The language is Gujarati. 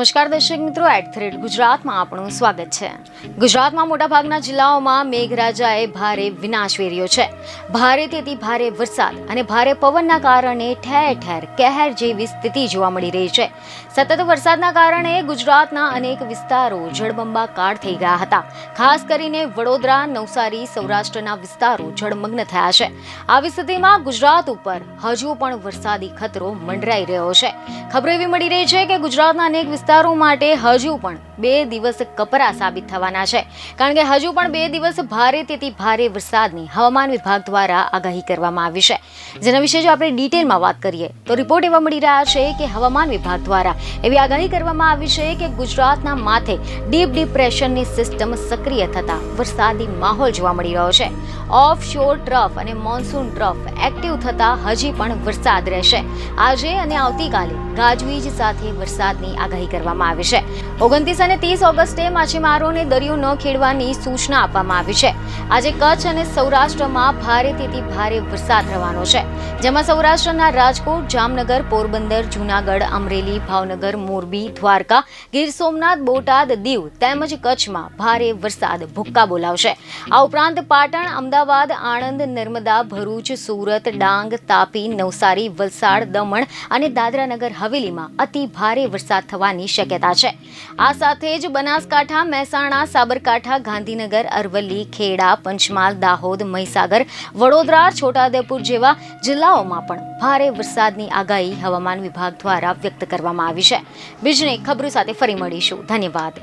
નમસ્કાર દર્શક મિત્રો, ગુજરાતમાં આપણું સ્વાગત છે। ગુજરાતમાં મોટાભાગના જિલ્લાઓમાં મેઘરાજાએ ભારે વિનાશ વેર્યો છે। ભારેથી અતિ ભારે વરસાદ અને ભારે પવનના કારણે ઠેર ઠેર કહેર જેવી સ્થિતિ જોવા મળી રહી છે। સતત વરસાદના કારણે ગુજરાતના અનેક વિસ્તારો જળબંબાકાર થઈ ગયા હતા। ખાસ કરીને વડોદરા, નવસારી, સૌરાષ્ટ્રના વિસ્તારો જળમગ્ન થયા છે। આવી સ્થિતિમાં ગુજરાત ઉપર હજુ પણ વરસાદી ખતરો મંડરાઈ રહ્યો છે। ખબરો એવી મળી રહી છે કે ગુજરાતના અનેક વિસ્તારો માટે હજુ પણ 2 દિવસ કપરા સાબિત થવાના છે, કારણ કે હજુ પણ 2 દિવસ ભારેથી ભારે વરસાદની હવામાન વિભાગ દ્વારા આગાહી કરવામાં આવી છે। જેના વિશે જો આપણે ડિટેલમાં વાત કરીએ તો રિપોર્ટ એવા મળી રહ્યા છે કે હવામાન વિભાગ દ્વારા એવી આગાહી કરવામાં આવી છે કે ગુજરાતના માથે ડીપ ડિપ્રેશનની સિસ્ટમ સક્રિય થતા વરસાદી માહોલ જોવા મળી રહ્યો છે। ઓફ શોર ટ્રફ અને મોન્સૂન ટ્રફ એક્ટિવ થતા હજી પણ વરસાદ રહેશે। આજે અને આવતીકાલે ગાજવીજ સાથે વરસાદની આગાહી કરવામાં આવી છે। 29 અને 30 ઓગસ્ટે માછીમારોને દરિયો ન ખેડવાની સૂચના આપવામાં આવી છે। આજે કચ્છ અને સૌરાષ્ટ્રમાં ભારેથી ભારે વરસાદ રહેવાનો છે, જેમાં સૌરાષ્ટ્રના રાજકોટ, જામનગર, પોરબંદર, જૂનાગઢ, અમરેલી, ભાવનગર, મોરબી, દ્વારકા, ગીર સોમનાથ, બોટાદ, દીવ તેમજ કચ્છમાં ભારે વરસાદ ભૂક્કા બોલાવશે। આ ઉપરાંત પાટણ, અમદાવાદ, આણંદ, નર્મદા, ભરૂચ, સુરત, ડાંગ, તાપી, નવસારી, વલસાડ, દમણ અને દાદરાનગર હવેલીમાં અતિ ભારે વરસાદ થવાની શક્યતા છે। આ સાથે જ બનાસકાંઠા, મહેસાણા, સાબરકાંઠા, ગાંધીનગર, અરવલ્લી, ખેડા, પંચમહાલ, દાહોદ, મહીસાગર, વડોદરા, છોટાઉદેપુર જેવા જિલ્લાઓમાં પણ ભારે વરસાદની આગાહી હવામાન વિભાગ દ્વારા વ્યક્ત કરવામાં આવી છે। બીજની ખબરો સાથે ફરી મળીશું। ધન્યવાદ।